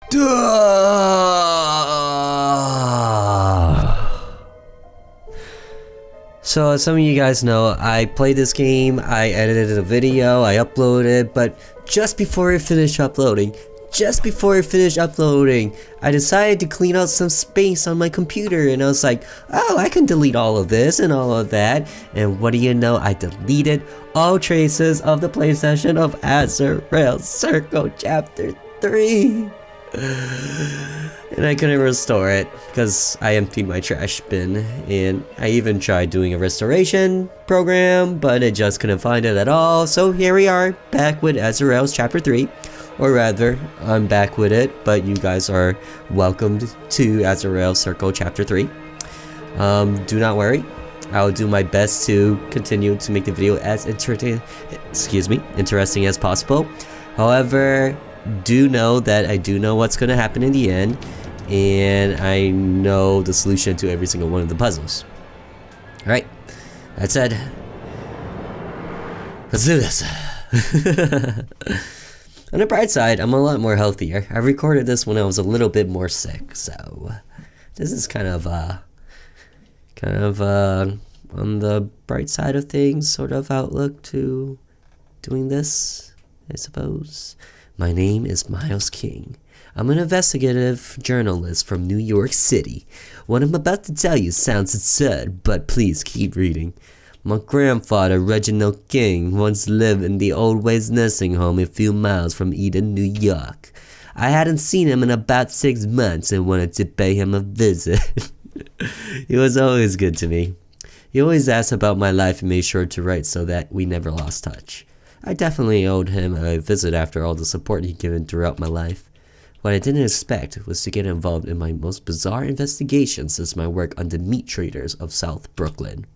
So as some of you guys know, I played this game, I edited a video, I uploaded, but just before I finished uploading, I decided to clean out some space on my computer, and I was like, oh, I can delete all of this and all of that, and what do you know, I deleted all traces of the play session of Azurael Circle Chapter 3. And I couldn't restore it because I emptied my trash bin, and I even tried doing a restoration program, but it just couldn't find it at all. So here we are, back with Azurael's Chapter 3. Or rather, I'm back with it, but you guys are welcomed to Azurael Circle Chapter 3. Do not worry, I'll do my best to continue to make the video as interesting as possible. However, do know that I do know what's going to happen in the end, and I know the solution to every single one of the puzzles. Alright, that said, let's do this. On the bright side, I'm a lot more healthier. I recorded this when I was a little bit more sick, so this is kind of on the bright side of things sort of outlook to doing this, I suppose. My name is Miles King. I'm an investigative journalist from New York City. What I'm about to tell you sounds absurd, but please keep reading. My grandfather, Reginald King, once lived in the Old Ways nursing home a few miles from Eden, New York. I hadn't seen him in about 6 months and wanted to pay him a visit. He was always good to me. He always asked about my life and made sure to write so that we never lost touch. I definitely owed him a visit after all the support he'd given throughout my life. What I didn't expect was to get involved in my most bizarre investigation since my work on the meat traders of South Brooklyn.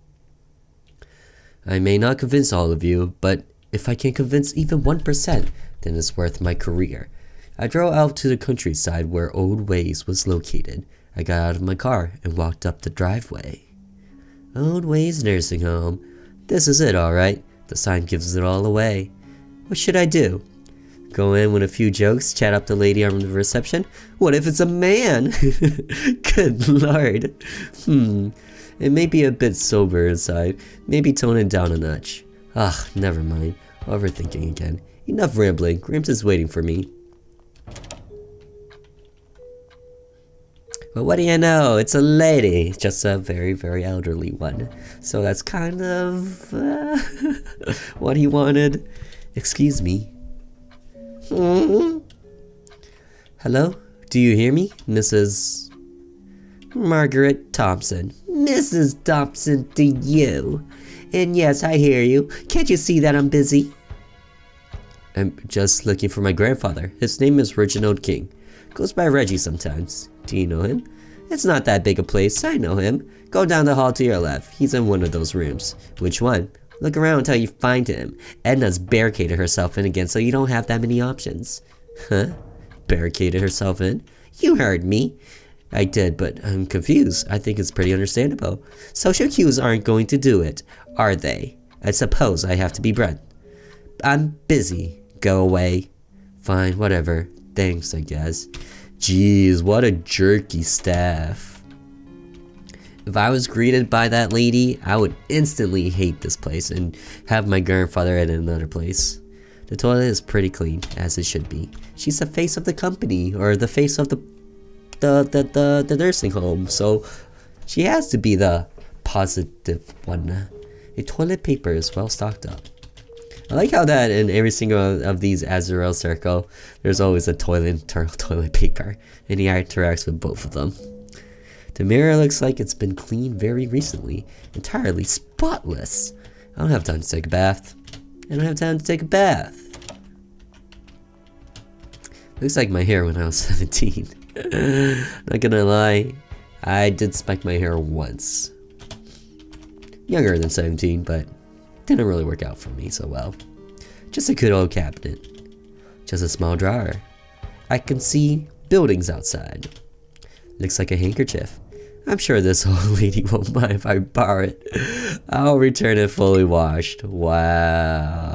I may not convince all of you, but if I can convince even 1%, then it's worth my career. I drove out to the countryside where Old Ways was located. I got out of my car and walked up the driveway. Old Ways Nursing Home. This is it, alright. The sign gives it all away. What should I do? Go in with a few jokes, chat up the lady on the reception? What if it's a man? Good lord. It may be a bit sober inside. Maybe tone it down a notch. Never mind. Overthinking again. Enough rambling. Gramps is waiting for me. But what do you know? It's a lady. Just a very, very elderly one. So that's kind of what he wanted. Excuse me. Hello? Do you hear me? Mrs. Margaret Thompson. Mrs. Thompson to you. And yes, I hear you. Can't you see that I'm busy? I'm just looking for my grandfather. His name is Reginald King. Goes by Reggie sometimes. Do you know him? It's not that big a place. I know him. Go down the hall to your left. He's in one of those rooms. Which one? Look around until you find him. Edna's barricaded herself in again, so you don't have that many options. Huh? Barricaded herself in? You heard me. I did, but I'm confused. I think it's pretty understandable. Social cues aren't going to do it, are they? I suppose I have to be blunt. I'm busy. Go away. Fine, whatever. Thanks, I guess. Jeez, what a jerky staff. If I was greeted by that lady, I would instantly hate this place and have my grandfather at another place. The toilet is pretty clean, as it should be. She's the face of the company, or the face of the nursing home, so she has to be the positive one. The toilet paper is well stocked up. I like how that in every single of these Azurael Circle, there's always a toilet paper, and he interacts with both of them. The mirror looks like it's been cleaned very recently, entirely spotless. I don't have time to take a bath. I don't have time to take a bath. Looks like my hair when I was 17. Not gonna lie, I did spike my hair once. Younger than 17, but didn't really work out for me so well. Just a good old cabinet. Just a small drawer. I can see buildings outside. Looks like a handkerchief. I'm sure this old lady won't mind if I borrow it. I'll return it fully washed. Wow.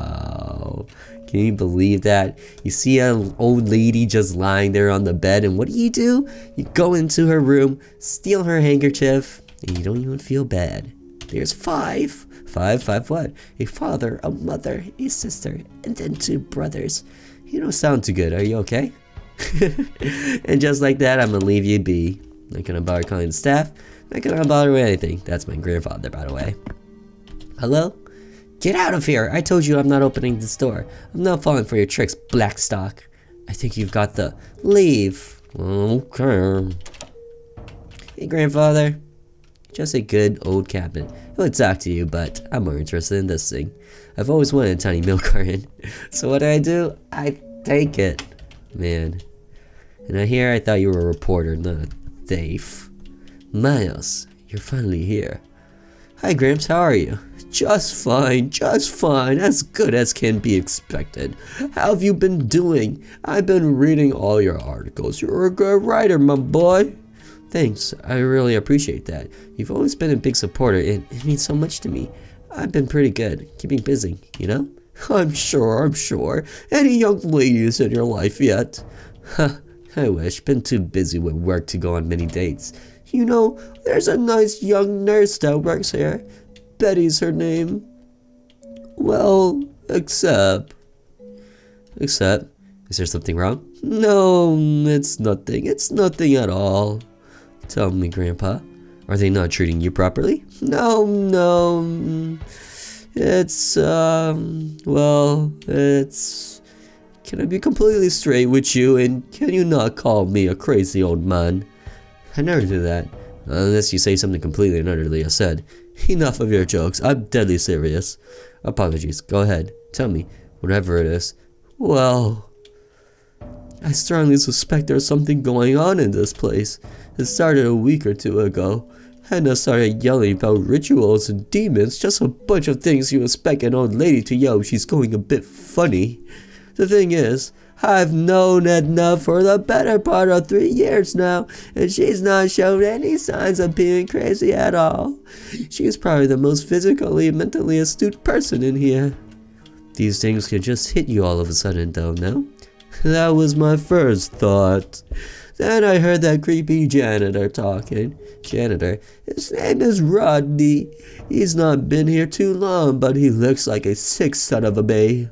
Can you believe that? You see an old lady just lying there on the bed, and what do? You go into her room, steal her handkerchief, and you don't even feel bad. There's 5. 5 what? A father, a mother, a sister, and then 2 brothers. You don't sound too good. Are you okay? And just like that, I'm gonna leave you be. Not gonna bother calling the staff. Not gonna bother with anything. That's my grandfather, by the way. Hello? Get out of here! I told you I'm not opening this door. I'm not falling for your tricks, Blackstock. I think you've got the leave. Okay. Hey, grandfather. Just a good old cabinet. I would talk to you, but I'm more interested in this thing. I've always wanted a tiny milk carton. So what do? I take it. Man. And I thought you were a reporter, not a thief. Miles, you're finally here. Hi, Gramps, how are you? Just fine, as good as can be expected. How have you been doing? I've been reading all your articles. You're a good writer, my boy. Thanks, I really appreciate that. You've always been a big supporter, and it means so much to me. I've been pretty good, keeping busy, you know? I'm sure. Any young ladies in your life yet? Huh, I wish. Been too busy with work to go on many dates. You know, there's a nice young nurse that works here. Betty's her name. Well, except... Is there something wrong? No, it's nothing. It's nothing at all. Tell me, Grandpa. Are they not treating you properly? No. It's, well, it's... Can I be completely straight with you, and can you not call me a crazy old man? I never do that. Unless you say something completely and utterly absurd. Enough of your jokes. I'm deadly serious. Apologies. Go ahead. Tell me. Whatever it is. Well... I strongly suspect there's something going on in this place. It started a week or 2 ago. Hannah started yelling about rituals and demons. Just a bunch of things you expect an old lady to yell if she's going a bit funny. The thing is, I've known Edna for the better part of 3 years now, and she's not shown any signs of being crazy at all. She's probably the most physically and mentally astute person in here. These things can just hit you all of a sudden though, no? That was my first thought. Then I heard that creepy janitor talking. Janitor? His name is Rodney. He's not been here too long, but he looks like a sick son of a bay.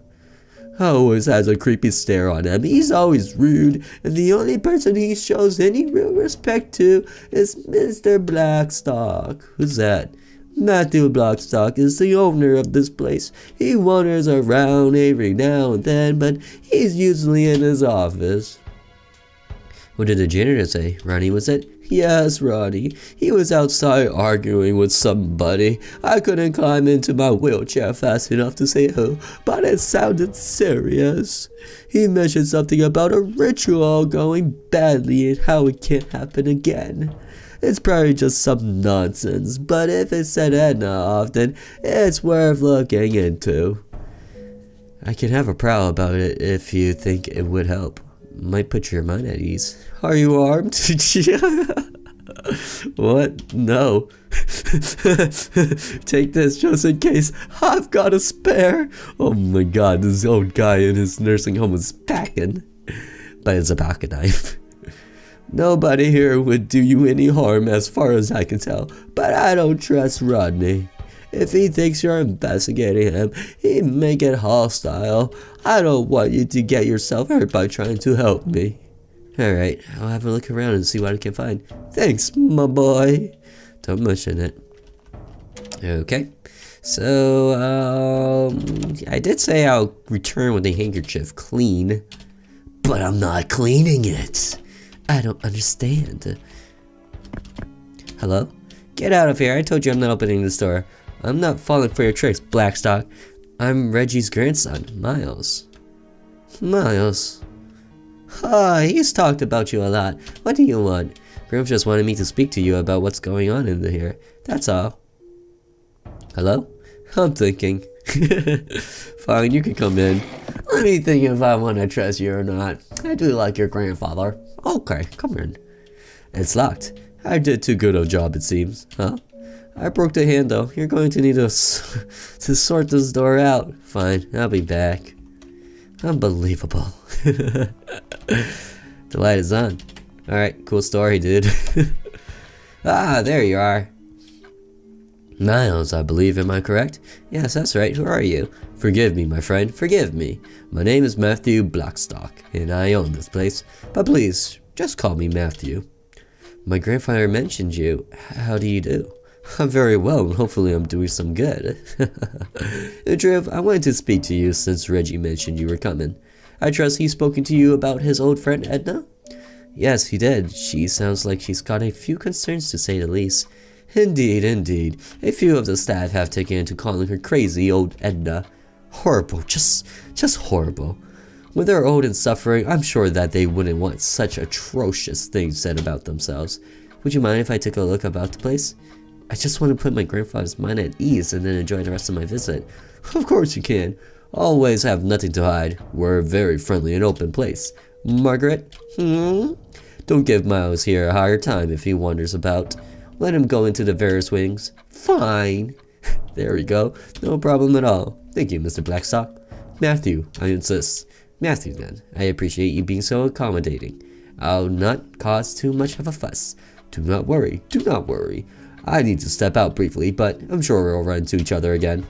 Always has a creepy stare on him. He's always rude, and the only person he shows any real respect to is Mr. Blackstock. Who's that? Matthew Blackstock is the owner of this place. He wanders around every now and then, but he's usually in his office. What did the janitor say? Ronnie, was it? Yes, Ronnie. He was outside arguing with somebody. I couldn't climb into my wheelchair fast enough to say who, but it sounded serious. He mentioned something about a ritual going badly and how it can't happen again. It's probably just some nonsense, but if it's said Edna often, it's worth looking into. I can have a prowl about it if you think it would help. Might put your mind at ease. Are you armed? What? No. Take this just in case. I've got a spare. Oh my god, this old guy in his nursing home is packing. But it's a pocket knife. Nobody here would do you any harm as far as I can tell, but I don't trust Rodney. If he thinks you're investigating him, he may get hostile. I don't want you to get yourself hurt by trying to help me. Alright, I'll have a look around and see what I can find. Thanks, my boy. Don't mention it. Okay. So, I did say I'll return with the handkerchief clean, but I'm not cleaning it. I don't understand. Hello? Get out of here. I told you I'm not opening this door. I'm not falling for your tricks, Blackstock. I'm Reggie's grandson, Miles. Miles? He's talked about you a lot. What do you want? Gramps just wanted me to speak to you about what's going on in here. That's all. Hello? I'm thinking. Fine, you can come in. Let me think if I want to trust you or not. I do like your grandfather. Okay, come in. It's locked. I did too good a job, it seems. Huh? I broke the handle. You're going to need to sort this door out. Fine, I'll be back. Unbelievable. The light is on. Alright, cool story, dude. Ah, there you are. Miles, I believe, am I correct? Yes, that's right. Who are you? Forgive me, my friend, forgive me. My name is Matthew Blackstock, and I own this place. But please, just call me Matthew. My grandfather mentioned you. How do you do? I'm very well, and hopefully I'm doing some good. Drew, I wanted to speak to you since Reggie mentioned you were coming. I trust he's spoken to you about his old friend Edna? Yes, he did. She sounds like she's got a few concerns, to say the least. Indeed, indeed. A few of the staff have taken to calling her crazy old Edna. Horrible, just horrible. When they're old and suffering, I'm sure that they wouldn't want such atrocious things said about themselves. Would you mind if I took a look about the place? I just want to put my grandfather's mind at ease and then enjoy the rest of my visit. Of course you can. Always have nothing to hide. We're a very friendly and open place. Margaret? Don't give Miles here a hard time if he wanders about. Let him go into the various wings. Fine. There we go. No problem at all. Thank you, Mr. Blackstock. Matthew, I insist. Matthew, then. I appreciate you being so accommodating. I'll not cause too much of a fuss. Do not worry. Do not worry. I need to step out briefly, but I'm sure we'll run into each other again.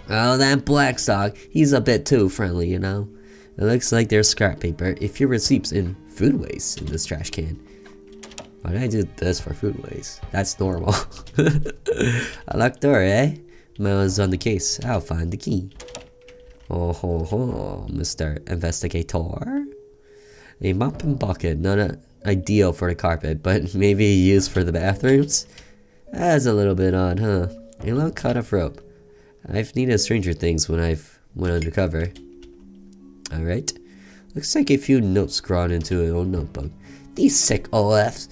Oh, that Blackstock. He's a bit too friendly, you know. It looks like there's scrap paper. A few receipts in food waste in this trash can. Why did I do this for food waste? That's normal. A locked door, eh? Miles on the case. I'll find the key. Oh ho ho, Mr. Investigator. A mop and bucket, not ideal for the carpet, but maybe used for the bathrooms? That's a little bit odd, huh? A long cut of rope. I've needed stranger things when I've went undercover. Alright. Looks like a few notes scrawled into an old notebook. These sick OFs.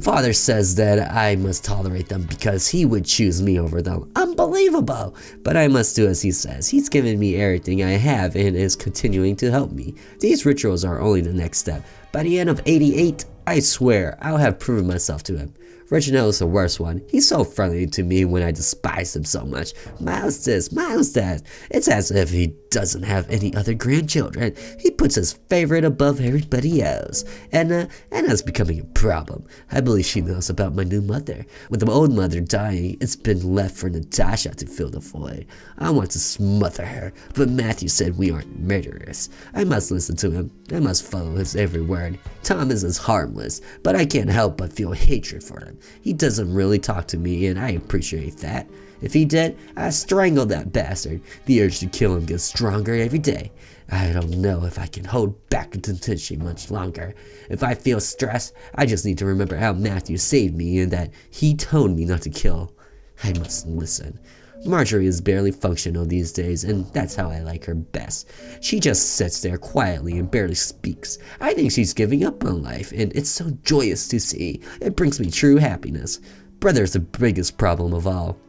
Father says that I must tolerate them because he would choose me over them. Unbelievable! But I must do as he says. He's given me everything I have and is continuing to help me. These rituals are only the next step. By the end of 88, I swear, I'll have proven myself to him. Reginald is the worst one. He's so friendly to me when I despise him so much. Miles this, Miles that. It's as if he doesn't have any other grandchildren. He puts his favorite above everybody else. Anna's becoming a problem. I believe she knows about my new mother. With the old mother dying, it's been left for Natasha to fill the void. I want to smother her, but Matthew said we aren't murderers. I must listen to him. I must follow his every word. Thomas is harmless, but I can't help but feel hatred for him. He doesn't really talk to me, and I appreciate that. If he did, I'd strangle that bastard. The urge to kill him gets stronger every day. I don't know if I can hold back the temptation much longer. If I feel stressed, I just need to remember how Matthew saved me and that he told me not to kill. I must listen. Marjorie is barely functional these days, and that's how I like her best. She just sits there quietly and barely speaks. I think she's giving up on life, and it's so joyous to see. It brings me true happiness. Brother's the biggest problem of all.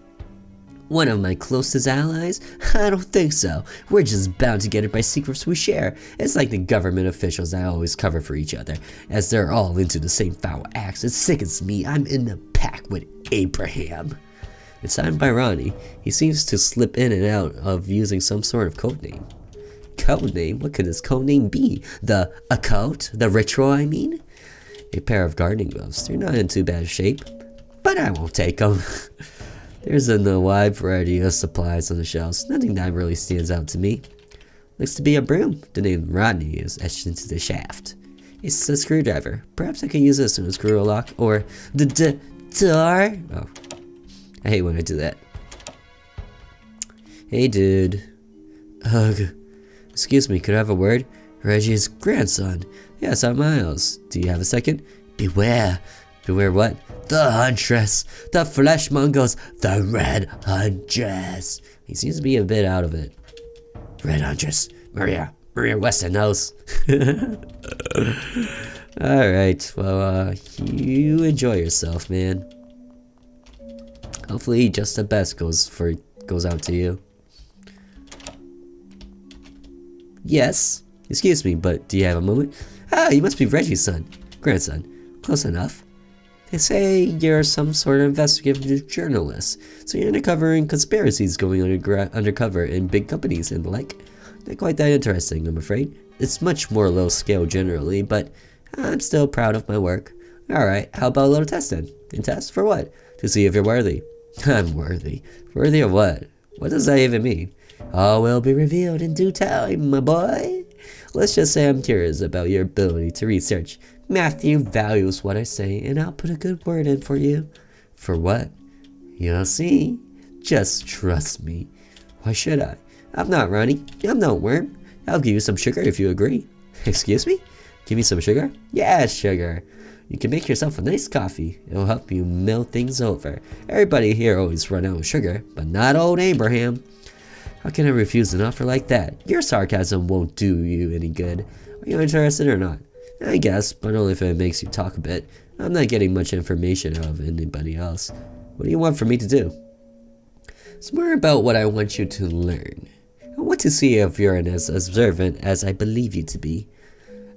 One of my closest allies? I don't think so. We're just bound together by secrets we share. It's like the government officials I always cover for each other, as they're all into the same foul acts. It sickens me. I'm in the pack with Abraham. It's signed by Ronnie. He seems to slip in and out of using some sort of code name. Code name? What could his code name be? The Occult? The ritual, I mean? A pair of gardening gloves. They're not in too bad shape, but I won't take them. There's a wide variety of supplies on the shelves. Nothing that really stands out to me. Looks to be a broom. The name Rodney is etched into the shaft. It's a screwdriver. Perhaps I could use this to unscrew a lock or the door. Oh, I hate when I do that. Hey, dude. Ugh. Excuse me, could I have a word? Reggie's grandson. Yes, I'm Miles. Do you have a second? Beware. Beware what? The Huntress. The flesh mongers. The Red Huntress. He seems to be a bit out of it. Red Huntress. Maria Weston knows. Alright, well, you enjoy yourself, man. Hopefully just the best goes out to you. Yes. Excuse me, but do you have a moment? Ah, you must be Reggie's grandson. Close enough. They say you're some sort of investigative journalist, so you're uncovering conspiracies going undercover in big companies and the like. Not quite that interesting, I'm afraid. It's much more low scale generally, but I'm still proud of my work. Alright, how about a little test then? And test for what? To see if you're worthy. I'm worthy. Worthy of what? What does that even mean? All will be revealed in due time, my boy. Let's just say I'm curious about your ability to research. Matthew values what I say, and I'll put a good word in for you. For what? You'll see. Just trust me. Why should I? I'm not Ronnie. I'm no worm. I'll give you some sugar if you agree. Excuse me? Give me some sugar? Yeah, sugar. You can make yourself a nice coffee. It'll help you mill things over. Everybody here always run out of sugar, but not old Abraham. How can I refuse an offer like that? Your sarcasm won't do you any good. Are you interested or not? I guess, but only if it makes you talk a bit. I'm not getting much information out of anybody else. What do you want for me to do? It's more about what I want you to learn. I want to see if you're as observant as I believe you to be.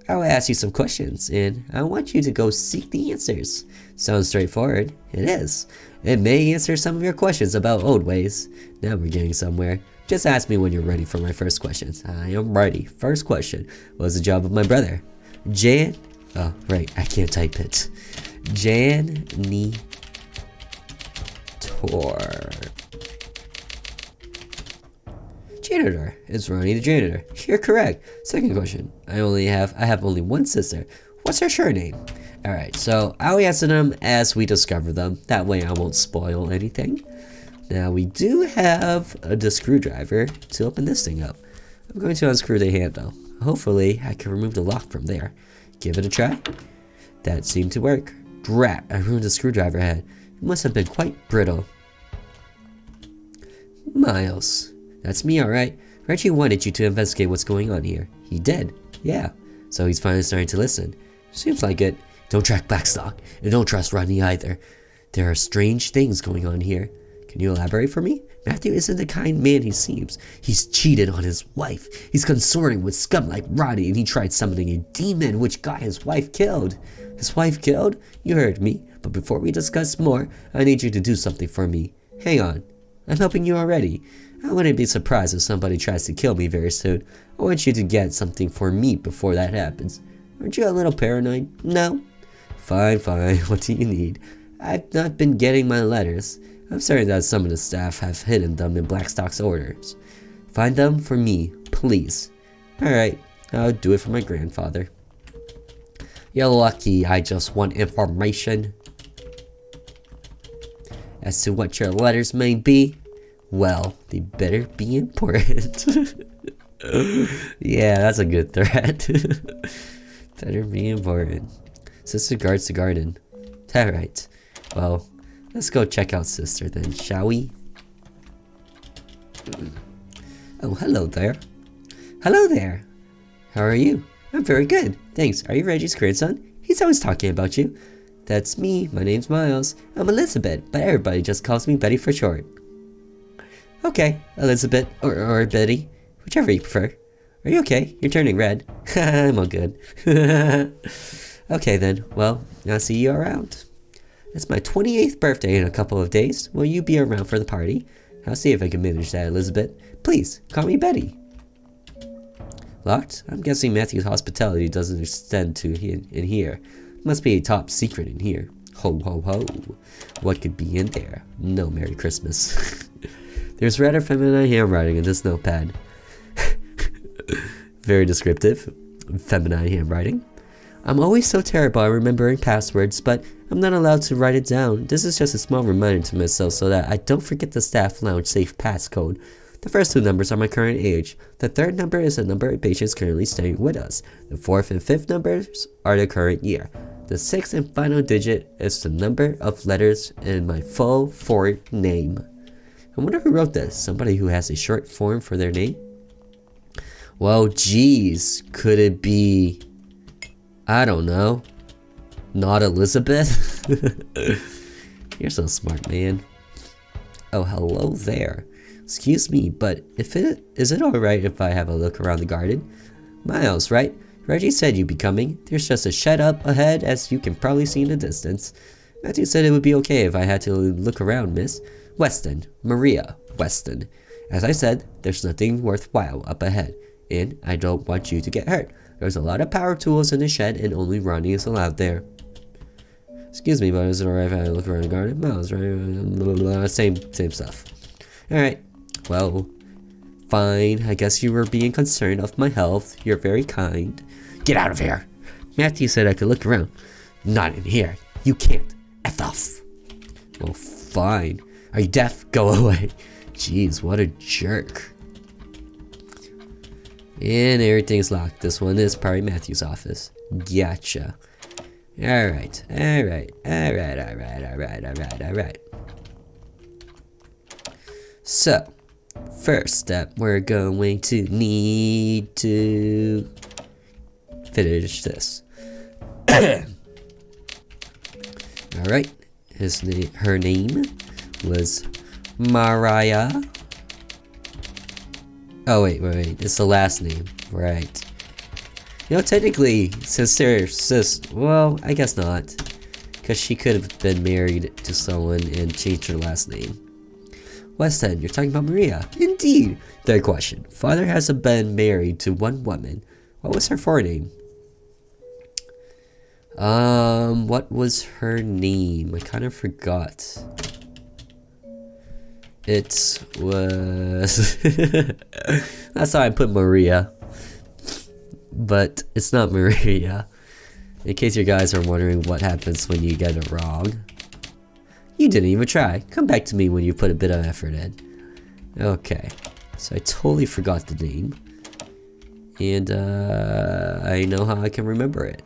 I'll ask you some questions, and I want you to go seek the answers. Sounds straightforward. It is. It may answer some of your questions about old ways. Now we're getting somewhere. Just ask me when you're ready for my first questions. I am ready. First question. What's the job of my brother? Oh, right. I can't type it. Janitor. Janitor. It's Ronnie the janitor. You're correct. Second question. I have only one sister. What's her surname? Alright, so I'll answer them as we discover them. That way I won't spoil anything. Now we do have the screwdriver to open this thing up. I'm going to unscrew the handle. Hopefully I can remove the lock from there. Give it a try. That seemed to work. Drat, I ruined the screwdriver head. It must have been quite brittle. Miles. That's me, alright. Reggie wanted you to investigate what's going on here. He did. Yeah. So he's finally starting to listen. Seems like it. Don't track Blackstock. And don't trust Rodney either. There are strange things going on here. Can you elaborate for me? Matthew isn't the kind man he seems. He's cheated on his wife. He's consorting with scum like Rodney, and he tried summoning a demon which got his wife killed. His wife killed? You heard me. But before we discuss more, I need you to do something for me. Hang on. I'm helping you already. I wouldn't be surprised if somebody tries to kill me very soon. I want you to get something for me before that happens. Aren't you a little paranoid? No? Fine, fine. What do you need? I've not been getting my letters. I'm certain that some of the staff have hidden them in Blackstock's orders. Find them for me, please. Alright, I'll do it for my grandfather. You're lucky I just want information. As to what your letters may be, well, they better be important. Yeah, that's a good threat. Better be important. Sister guards the garden. Alright. Well, let's go check out Sister then, shall we? Oh, hello there. Hello there. How are you? I'm very good, thanks. Are you Reggie's grandson? He's always talking about you. That's me. My name's Miles. I'm Elizabeth, but everybody just calls me Betty for short. Okay, Elizabeth, or Betty, whichever you prefer. Are you okay? You're turning red. I'm all good. Okay then, well, I'll see you around. It's my 28th birthday in a couple of days. Will you be around for the party? I'll see if I can manage that, Elizabeth. Please, call me Betty. Locked? I'm guessing Matthew's hospitality doesn't extend to in here. Must be a top secret in here. Ho ho ho. What could be in there? No Merry Christmas. There's rather feminine handwriting in this notepad. Very descriptive. Feminine handwriting. I'm always so terrible at remembering passwords, but I'm not allowed to write it down. This is just a small reminder to myself so that I don't forget the staff lounge safe passcode. The first two numbers are my current age. The third number is the number of patients currently staying with us. The fourth and fifth numbers are the current year. The sixth and final digit is the number of letters in my full forward name. I wonder who wrote this. Somebody who has a short form for their name? Well, geez. Could it be... I don't know. Not Elizabeth? You're so smart, man. Oh, hello there. Excuse me, but is it alright if I have a look around the garden? Miles, right? Reggie said you'd be coming. There's just a shed up ahead, as you can probably see in the distance. Matthew said it would be okay if I had to look around, miss. Weston. Maria Weston. As I said, there's nothing worthwhile up ahead. and I don't want you to get hurt. There's a lot of power tools in the shed, and only Ronnie is allowed there. Excuse me, but is it alright if I look around the garden? No, it's right. Same stuff. Alright, well, fine. I guess you were being concerned of my health. You're very kind. Get out of here. Matthew said I could look around. Not in here. You can't. F off. Well, fine. Are you deaf? Go away. Jeez, what a jerk. And everything's locked. This one is probably Matthew's office. Gotcha. Alright. So, first step, we're going to need to finish this. Alright. Her name was Mariah. Oh, wait. It's the last name. Right. You know, technically, since they're well, I guess not. Because she could have been married to someone and changed her last name. West End, you're talking about Maria. Indeed. Third question. Father hasn't been married to one woman. What was her forename? What was her name? I kind of forgot. It was... That's how I put Maria. But it's not Maria. In case you guys are wondering what happens when you get it wrong. You didn't even try. Come back to me when you put a bit of effort in. Okay. So I totally forgot the name. And I know how I can remember it.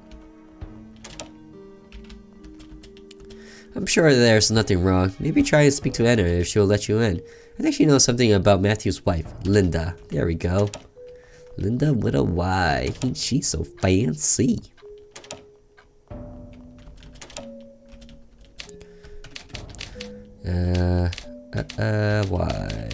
I'm sure there's nothing wrong. Maybe try and speak to Anna if she'll let you in. I think she knows something about Matthew's wife, Linda. There we go. Linda with a Y. Ain't she so fancy? Y.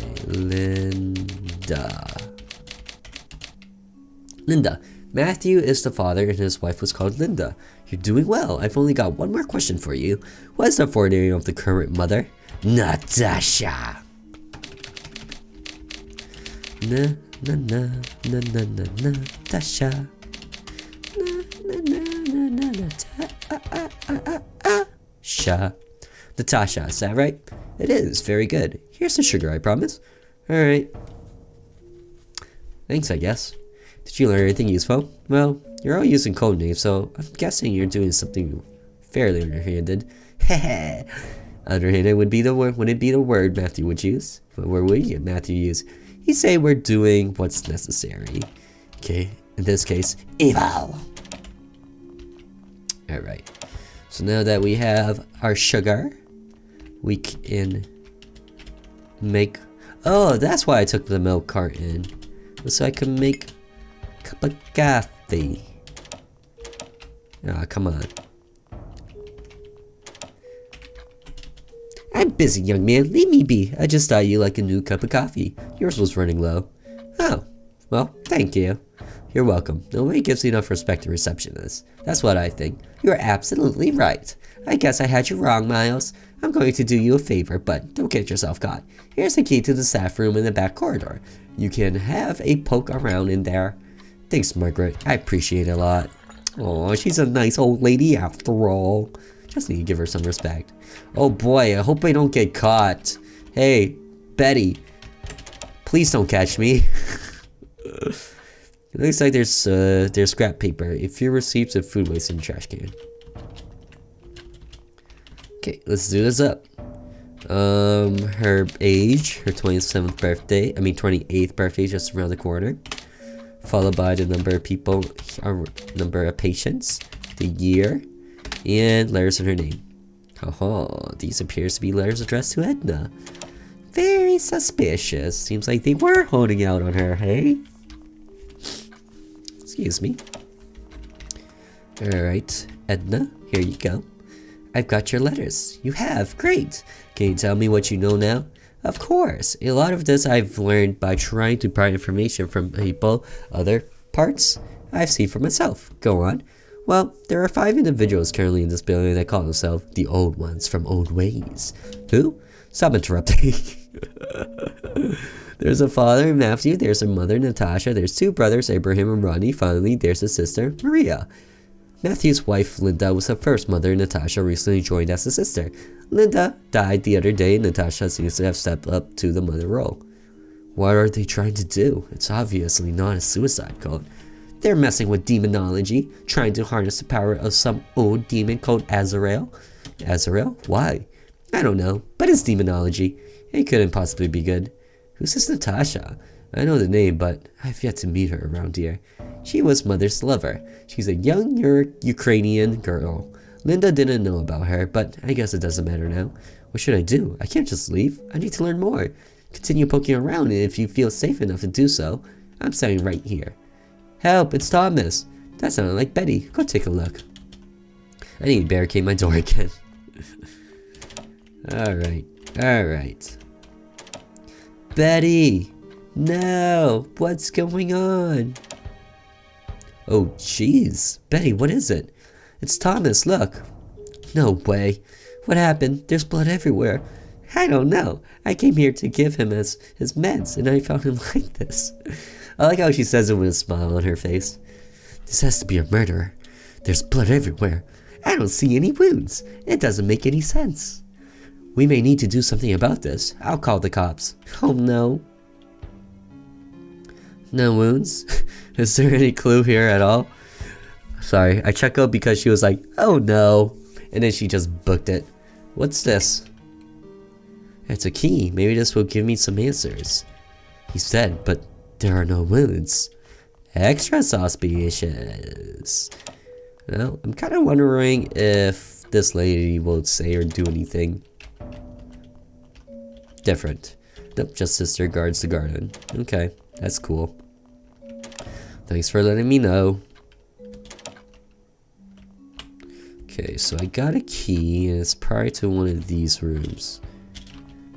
Linda. Matthew is the father and his wife was called Linda. You're doing well. I've only got one more question for you. What is the forename of the current mother? Natasha. Natasha. Natasha, is that right? It is. Very good. Here's the sugar, I promise. Alright. Thanks, I guess. Did you learn anything useful? Well, you're all using code names, so I'm guessing you're doing something fairly underhanded. Heh. Underhanded would be the word. Wouldn't be the word Matthew would use. What word would Matthew use? He'd say we're doing what's necessary. Okay. In this case, evil. All right. So now that we have our sugar, we can make. Oh, that's why I took the milk carton, so I can make a cup of coffee. Ah, come on. I'm busy, young man. Leave me be. I just thought you like a new cup of coffee. Yours was running low. Oh, well, thank you. You're welcome. Nobody gives enough respect to receptionists. That's what I think. You're absolutely right. I guess I had you wrong, Miles. I'm going to do you a favor, but don't get yourself caught. Here's the key to the staff room in the back corridor. You can have a poke around in there. Thanks, Margaret. I appreciate it a lot. Oh, she's a nice old lady after all. Just need to give her some respect. Oh boy, I hope I don't get caught. Hey, Betty. Please don't catch me. It looks like there's scrap paper. A few receipts of food waste in the trash can. Okay, let's do this up. Her age, her 28th birthday, just around the corner. Followed by the number of people, number of patients, the year, and letters in her name. Oh, these appears to be letters addressed to Edna. Very suspicious. Seems like they were holding out on her, hey? Excuse me. Alright, Edna, here you go. I've got your letters. You have? Great. Can you tell me what you know now? Of course. A lot of this I've learned by trying to pry information from people. Other parts I've seen for myself. Go on. Well, there are 5 individuals currently in this building that call themselves the Old Ones from Old Ways. Who? Stop interrupting. There's a father, Matthew. There's a mother, Natasha. There's two brothers, Abraham and Rodney. Finally, there's a sister, Maria. Matthew's wife, Linda, was the first mother. Natasha recently joined as a sister. Linda died the other day, and Natasha seems to have stepped up to the mother role. What are they trying to do? It's obviously not a suicide cult. They're messing with demonology, trying to harness the power of some old demon called Azurael. Azurael? Why? I don't know, but it's demonology. It couldn't possibly be good. Who's this Natasha? I know the name, but I've yet to meet her around here. She was Mother's lover. She's a young Ukrainian girl. Linda didn't know about her, but I guess it doesn't matter now. What should I do? I can't just leave. I need to learn more. Continue poking around, and if you feel safe enough to do so, I'm standing right here. Help, it's Thomas. That sounded like Betty. Go take a look. I need to barricade my door again. Alright. Betty! No! What's going on? Oh, jeez. Betty, what is it? It's Thomas, look. No way. What happened? There's blood everywhere. I don't know. I came here to give him his meds, and I found him like this. I like how she says it with a smile on her face. This has to be a murderer. There's blood everywhere. I don't see any wounds. It doesn't make any sense. We may need to do something about this. I'll call the cops. Oh no. No wounds? Is there any clue here at all? Sorry, I checked out because she was like, oh no. And then she just booked it. What's this? It's a key. Maybe this will give me some answers. He's dead, but there are no wounds. Extra suspicious. Well, I'm kind of wondering if this lady will say or do anything different. Nope, just sister guards the garden. Okay, that's cool. Thanks for letting me know. Okay, so I got a key, and it's probably to one of these rooms.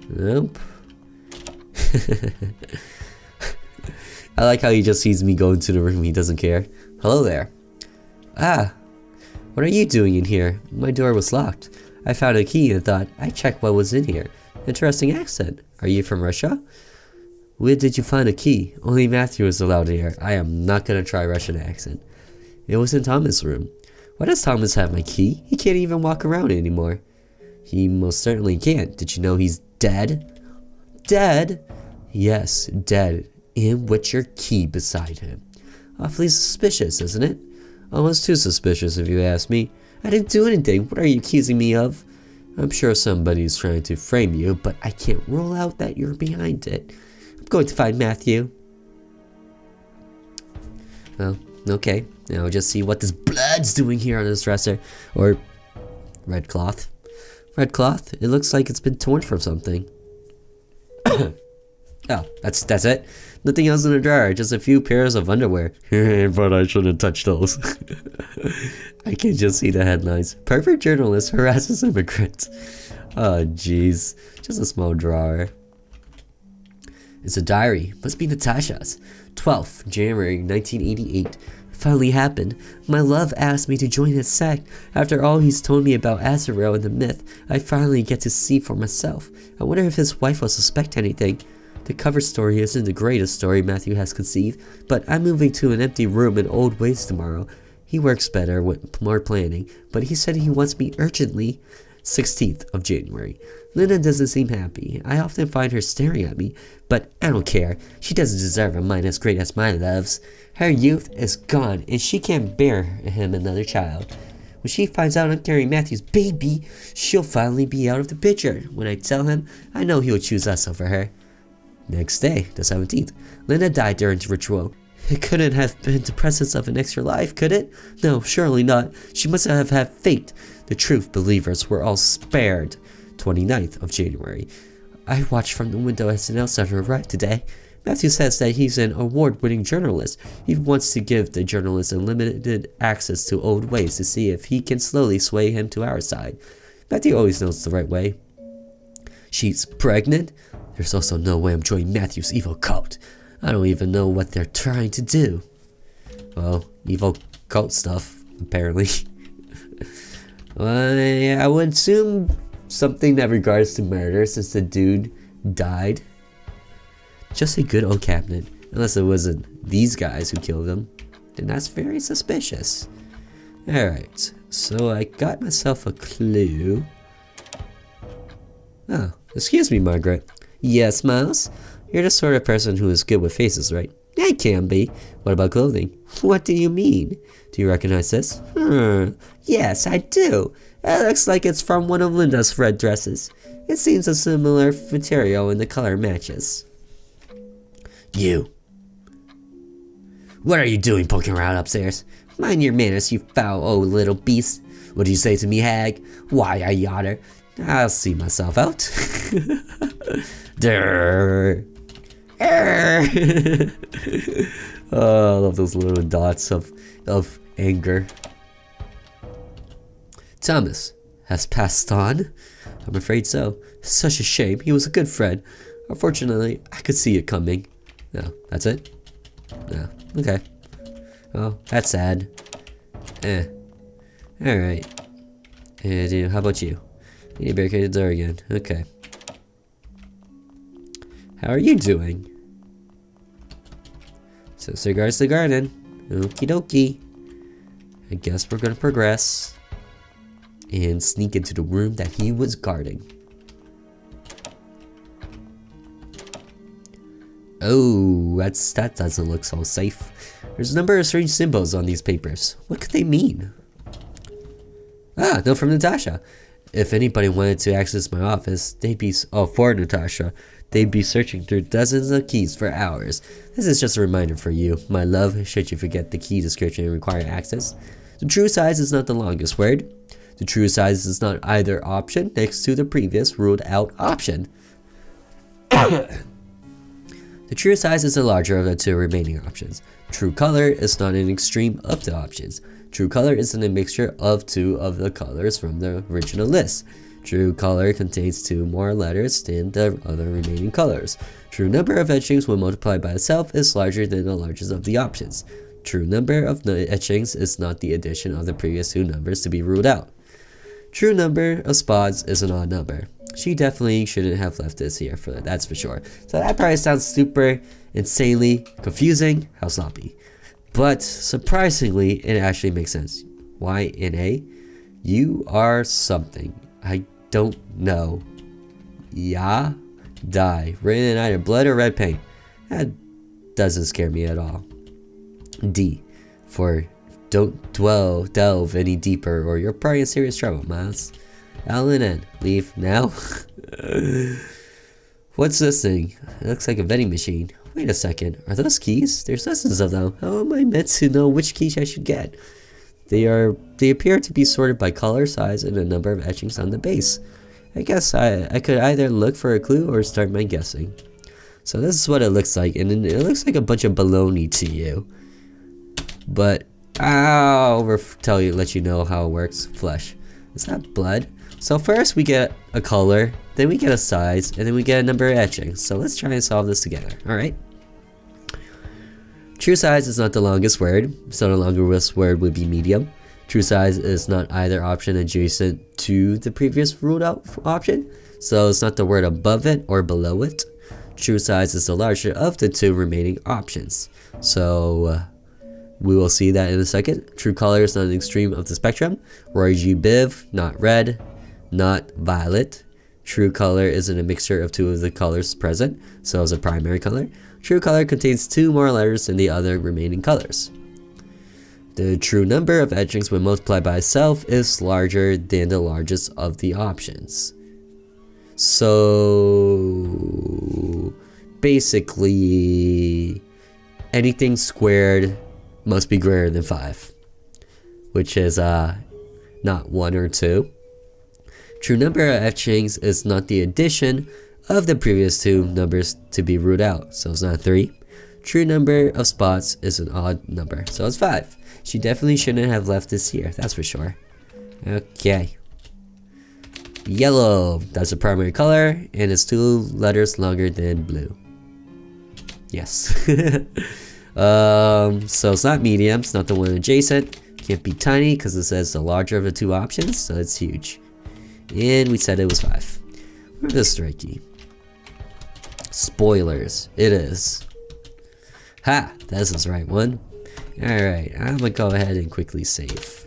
Nope. I like how he just sees me go into the room, he doesn't care. Hello there. Ah, what are you doing in here? My door was locked. I found a key and thought I'd check what was in here. Interesting accent. Are you from Russia? Where did you find a key? Only Matthew is allowed here. I am not gonna try Russian accent. It was in Thomas' room. Why does Thomas have my key? He can't even walk around anymore. He most certainly can't. Did you know he's dead? Dead? Yes, dead. And with your key beside him. Awfully suspicious, isn't it? Almost too suspicious if you ask me. I didn't do anything. What are you accusing me of? I'm sure somebody's trying to frame you, but I can't rule out that you're behind it. I'm going to find Matthew. Well, okay. Now just see what this blood's doing here on this dresser. Or red cloth. Red cloth? It looks like it's been torn from something. Oh, that's it. Nothing else in the drawer, just a few pairs of underwear. But I shouldn't touch those. I can just see the headlines. Perfect journalist harasses immigrants. Oh, jeez. Just a small drawer. It's a diary. Must be Natasha's. 12th January 1988. Finally happened. My love asked me to join his sect. After all he's told me about Azurael and the myth, I finally get to see for myself. I wonder if his wife will suspect anything. The cover story isn't the greatest story Matthew has conceived, but I'm moving to an empty room in Old Ways tomorrow. He works better with more planning, but he said he wants me urgently. 16th of January. Linda doesn't seem happy. I often find her staring at me, but I don't care. She doesn't deserve a mind as great as my love's. Her youth is gone, and she can't bear him another child. When she finds out I'm carrying Matthew's baby, she'll finally be out of the picture. When I tell him, I know he'll choose us over her. Next day, the 17th. Linda died during the ritual. It couldn't have been the presence of an extra life, could it? No, surely not. She must have had fate. The truth believers were all spared. 29th of January. I watched from the window as an outsider arrived today. Matthew says that he's an award-winning journalist. He wants to give the journalist unlimited access to Old Ways to see if he can slowly sway him to our side. Matthew always knows the right way. She's pregnant? There's also no way I'm joining Matthew's evil cult. I don't even know what they're trying to do. Well, evil cult stuff, apparently. I would assume something that regards to murder since the dude died. Just a good old cabinet. Unless it wasn't these guys who killed them. Then that's very suspicious. Alright, so I got myself a clue. Oh, excuse me, Margaret. Yes, Miles? You're the sort of person who is good with faces, right? I can be. What about clothing? What do you mean? Do you recognize this? Yes, I do. It looks like it's from one of Linda's red dresses. It seems a similar material and the color matches. You. What are you doing poking around upstairs? Mind your manners, you foul old little beast. What do you say to me, hag? Why, I yachter. I'll see myself out. Durr. Oh, I love those little dots of anger. Thomas has passed on. I'm afraid so. Such a shame. He was a good friend. Unfortunately, I could see it coming. No, that's it? No. Okay. Oh, that's sad. Alright. And how about you? You need to barricade the door again. Okay. How are you doing? So, regards to the garden. Okie dokie. I guess we're gonna progress. And sneak into the room that he was guarding. Oh, that doesn't look so safe. There's a number of strange symbols on these papers. What could they mean? Ah, note from Natasha. If anybody wanted to access my office, for Natasha, they'd be searching through dozens of keys for hours. This is just a reminder for you, my love, should you forget the key description and require access. The true size is not the longest word. The true size is not either option next to the previous ruled out option. The true size is the larger of the two remaining options. True color is not an extreme of the options. True color is a mixture of two of the colors from the original list. True color contains two more letters than the other remaining colors. True number of etchings when multiplied by itself is larger than the largest of the options. True number of etchings is not the addition of the previous two numbers to be ruled out. True number of spots is an odd number. She definitely shouldn't have left this here, that's for sure. So that probably sounds super insanely confusing. How sloppy. But surprisingly, it actually makes sense. Why NA? You are something. I don't know. Yeah? Die. Written in either blood or red paint. That doesn't scare me at all. D. For don't delve any deeper or you're probably in serious trouble, Miles. L and N. Leave now. What's this thing? It looks like a vending machine. Wait a second. Are those keys? There's dozens of them. How am I meant to know which keys I should get? They appear to be sorted by color, size, and a number of etchings on the base. I guess I could either look for a clue or start my guessing. So this is what it looks like, and it looks like a bunch of baloney to you. But I'll let you know how it works. Flesh. Is that blood? So first we get a color, then we get a size, and then we get a number of etchings. So let's try and solve this together, alright? True size is not the longest word, so the longest word would be medium. True size is not either option adjacent to the previous ruled out option, so it's not the word above it or below it. True size is the larger of the two remaining options. So we will see that in a second. True color is not an extreme of the spectrum. Roy G. Biv, not red, not violet. True color isn't a mixture of two of the colors present, so it's a primary color. True color contains two more letters than the other remaining colors. The true number of etchings when multiplied by itself is larger than the largest of the options. So basically, anything squared must be greater than 5, which is not 1 or 2. True number of etchings is not the addition of the previous two numbers to be ruled out, so it's not 3. True number of spots is an odd number, so it's 5. She definitely shouldn't have left this here, that's for sure. Okay. Yellow, that's the primary color, and it's 2 letters longer than blue. Yes. So it's not medium, it's not the one adjacent. Can't be tiny because it says the larger of the two options, so it's huge. And we said it was 5. Where's the strike key? Spoilers, it is. Ha! This is the right one. Alright, I'm gonna go ahead and quickly save.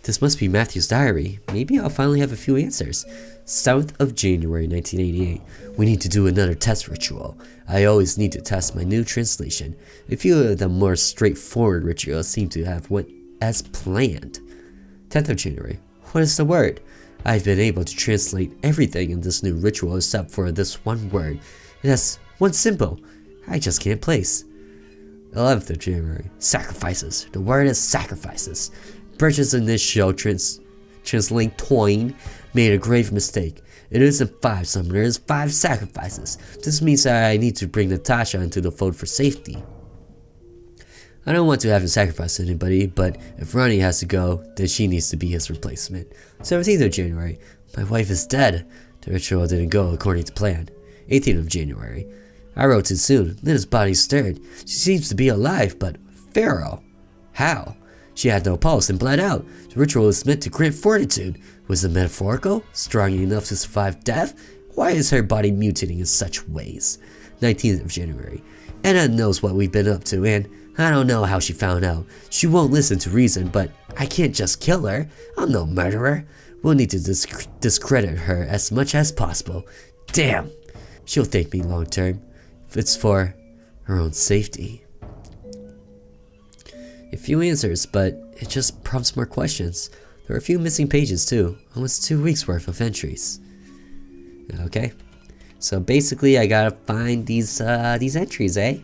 This must be Matthew's diary. Maybe I'll finally have a few answers. 7th of January 1988. We need to do another test ritual. I always need to test my new translation. A few of the more straightforward rituals seem to have went as planned. 10th of January. What is the word? I've been able to translate everything in this new ritual except for this one word. It has one symbol I just can't place. 11th of January. Sacrifices. The word is sacrifices. Birch's initial translate Toyn made a grave mistake. It isn't 5 summoners, 5 sacrifices. This means that I need to bring Natasha into the fold for safety. I don't want to have to sacrifice anybody, but if Ronnie has to go, then she needs to be his replacement. 17th of January. My wife is dead. The ritual didn't go according to plan. 18th of January. I wrote too soon. Lynn's body stirred. She seems to be alive, but feral. How? She had no pulse and bled out. The ritual was meant to grant fortitude. Was it metaphorical? Strong enough to survive death? Why is her body mutating in such ways? 19th of January. Anna knows what we've been up to, and I don't know how she found out. She won't listen to reason, but I can't just kill her. I'm no murderer. We'll need to discredit her as much as possible. Damn! She'll thank me long term. If it's for her own safety. A few answers, but it just prompts more questions. There are a few missing pages too. Almost 2 weeks worth of entries. Okay. So basically I gotta find these entries, eh?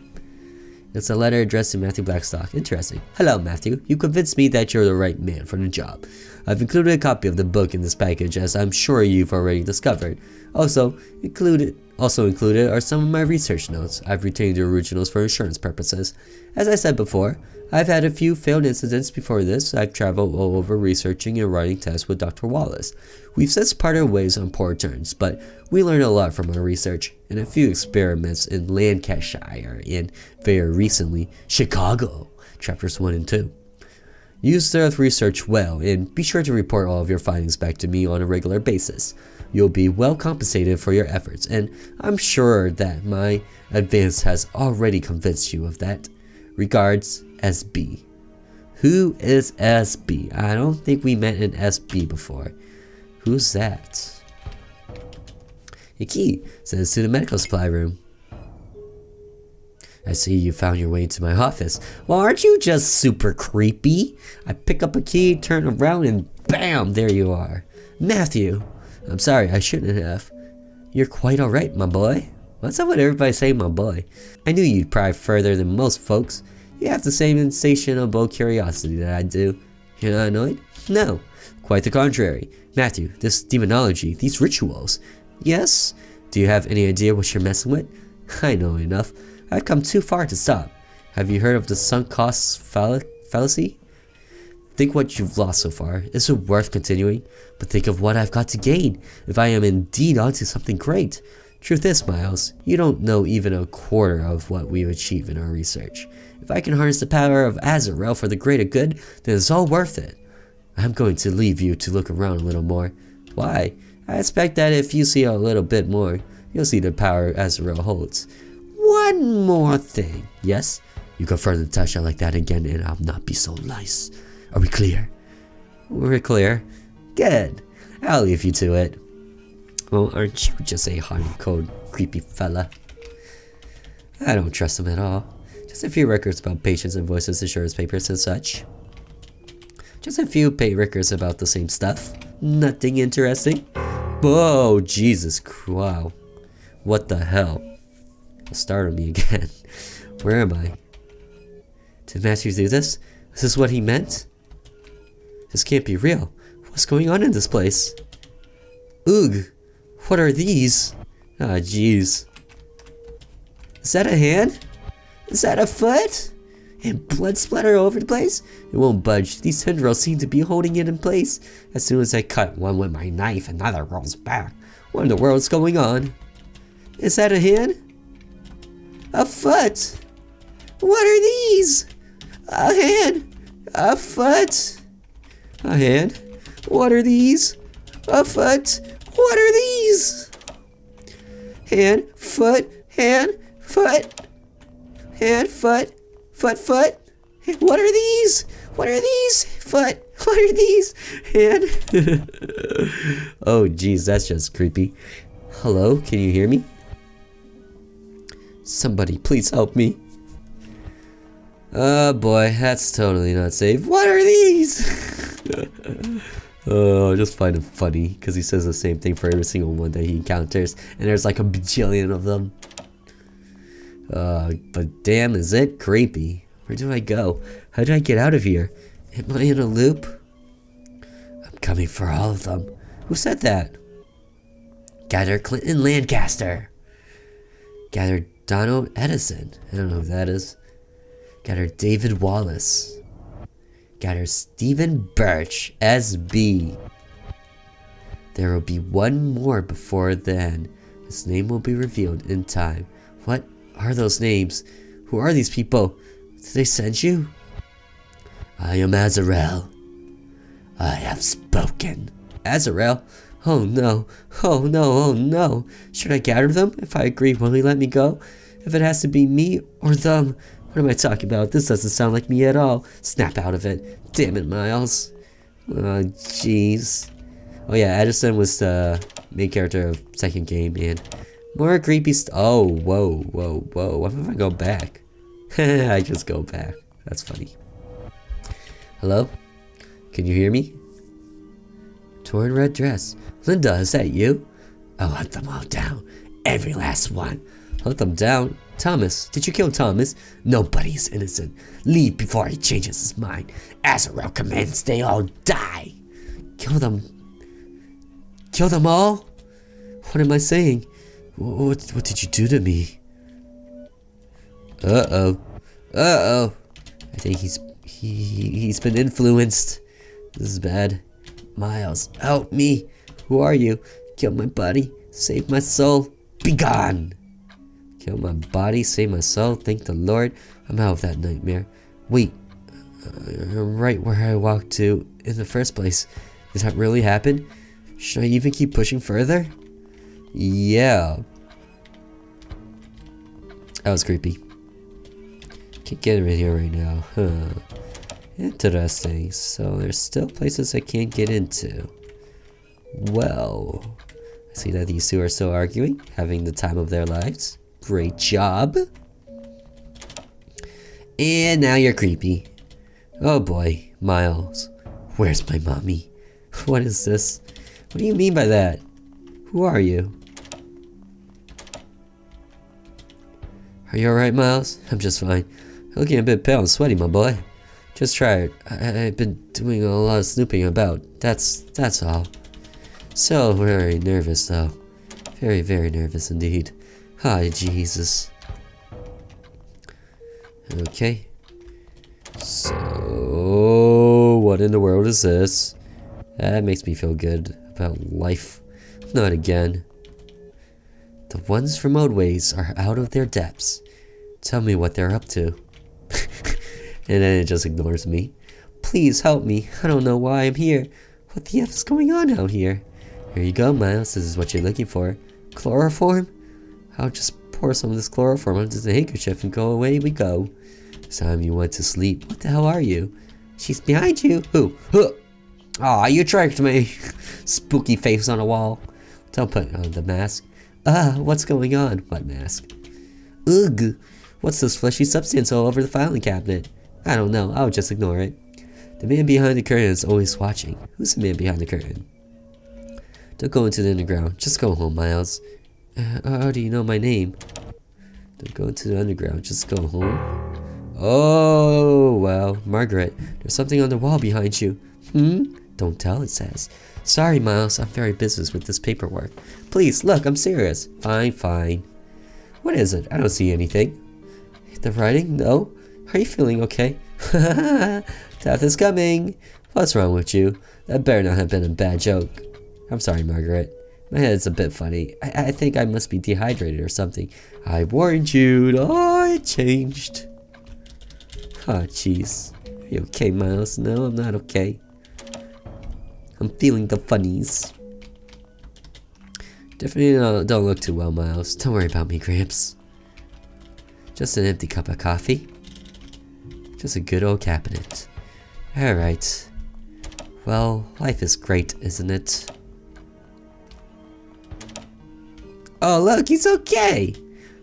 It's a letter addressed to Matthew Blackstock. Interesting. Hello, Matthew. You convinced me that you're the right man for the job. I've included a copy of the book in this package, as I'm sure you've already discovered. Also included are some of my research notes. I've retained the originals for insurance purposes. As I said before, I've had a few failed incidents before this. I've traveled all over researching and writing tests with Dr. Wallace. We've since parted ways on poor terms, but we learned a lot from our research and a few experiments in Lancashire and, very recently, Chicago, chapters 1 and 2. Use the research well, and be sure to report all of your findings back to me on a regular basis. You'll be well compensated for your efforts, and I'm sure that my advance has already convinced you of that. Regards, SB. Who is SB? I don't think we met an SB before. Who's that? A key says to the medical supply room. I see you found your way into my office. Well, aren't you just super creepy? I pick up a key, turn around, and bam, there you are. Matthew. I'm sorry, I shouldn't have. You're quite alright, my boy. What's up with everybody saying my boy? I knew you'd pry further than most folks. You have the same insatiable curiosity that I do. You're not annoyed? No, quite the contrary. Matthew, this demonology, these rituals. Yes? Do you have any idea what you're messing with? I know enough. I've come too far to stop. Have you heard of the sunk costs fallacy? Think what you've lost so far. Is it worth continuing? But think of what I've got to gain if I am indeed onto something great. Truth is, Miles, you don't know even a quarter of what we've achieved in our research. If I can harness the power of Azurael for the greater good, then it's all worth it. I'm going to leave you to look around a little more. Why? I expect that if you see a little bit more, you'll see the power Azurael holds. One more thing. Yes? You confirm Natasha like that again and I'll not be so nice. Are we clear? We're clear. Good. I'll leave you to it. Well, aren't you just a hot and cold, creepy fella? I don't trust him at all. Just a few records about patients' invoices, insurance papers, and such. Just a few pay records about the same stuff. Nothing interesting. Whoa, Jesus, wow. What the hell? Startled me again. Where am I? Did Matthew do this? Is this what he meant? This can't be real. What's going on in this place? Oog! What are these? Ah, jeez. Is that a hand? Is that a foot? And blood splatter all over the place? It won't budge. These tendrils seem to be holding it in place. As soon as I cut one with my knife, another rolls back. What in the world's going on? Is that a hand? A foot? What are these? A hand? A foot? A hand? What are these? A foot? What are these? hand, foot, hand, foot, hand, foot, foot, foot. What are these? What are these? Foot. What are these? Hand. Oh, geez, that's just creepy. Hello, can you hear me? Somebody, please help me. Oh boy, that's totally not safe. What are these? Oh, I just find it funny because he says the same thing for every single one that he encounters, and there's like a bajillion of them. But damn, is it creepy. Where do I go? How do I get out of here? Am I in a loop? I'm coming for all of them. Who said that? Gather Clinton Lancaster. Gather Donald Edison. I don't know who that is. Gather David Wallace. Gather Stephen Birch, SB. There will be one more before then. His name will be revealed in time. What are those names? Who are these people? Did they send you? I am Azurael. I have spoken. Azurael? Oh no. Oh no, oh no. Should I gather them? If I agree, will he let me go? If it has to be me or them. What am I talking about? This doesn't sound like me at all. Snap out of it. Damn it, Miles. Oh, jeez. Oh yeah, Edison was the main character of second game, and more creepy oh, whoa, whoa, whoa. What if I go back? I just go back. That's funny. Hello? Can you hear me? Torn red dress. Linda, is that you? I'll hunt them all down. Every last one. Hunt them down? Thomas, did you kill Thomas? Nobody is innocent. Leave before he changes his mind. Azurael commands they all die. Kill them. Kill them all? What am I saying? What did you do to me? Uh-oh. Uh-oh. I think he's been influenced. This is bad. Miles, help me. Who are you? Kill my body. Save my soul. Be gone. Kill my body, save my soul, thank the Lord. I'm out of that nightmare. Wait, I'm right where I walked to in the first place. Did that really happen? Should I even keep pushing further? Yeah. That was creepy. Can't get in here right now, huh? Interesting. So there's still places I can't get into. Well, I see that these two are still arguing, having the time of their lives. Great job. And now you're creepy. Oh boy, Miles. Where's my mommy? What is this? What do you mean by that? Who are you? Are you alright, Miles? I'm just fine. You're looking a bit pale and sweaty, my boy. Just tired. I've been doing a lot of snooping about. That's all. So very nervous though. Very, very nervous indeed. Hi, Jesus. Okay. So, what in the world is this? That makes me feel good about life. Not again. The ones from Oldways are out of their depths. Tell me what they're up to. And then it just ignores me. Please help me. I don't know why I'm here. What the F is going on out here? Here you go, Miles. This is what you're looking for. Chloroform? I'll just pour some of this chloroform onto the handkerchief and go away we go. Time you went to sleep. What the hell are you? She's behind you. Who? Aw, you tricked me. Spooky face on a wall. Don't put on the mask. What's going on? What mask? Ugh. What's this fleshy substance all over the filing cabinet? I don't know. I'll just ignore it. The man behind the curtain is always watching. Who's the man behind the curtain? Don't go into the underground. Just go home, Miles. How do you know my name? Don't go into the underground. Just go home. Oh, well, Margaret. There's something on the wall behind you. Don't tell, it says. Sorry, Miles. I'm very busy with this paperwork. Please, look, I'm serious. Fine, fine. What is it? I don't see anything. The writing? No? Are you feeling okay? Death is coming. What's wrong with you? That better not have been a bad joke. I'm sorry, Margaret. My head's a bit funny. I think I must be dehydrated or something. I warned you. Oh, it changed. Oh, jeez. Are you okay, Miles? No, I'm not okay. I'm feeling the funnies. Definitely don't look too well, Miles. Don't worry about me, Gramps. Just an empty cup of coffee. Just a good old cabinet. Alright. Well, life is great, isn't it? Oh, look, he's okay!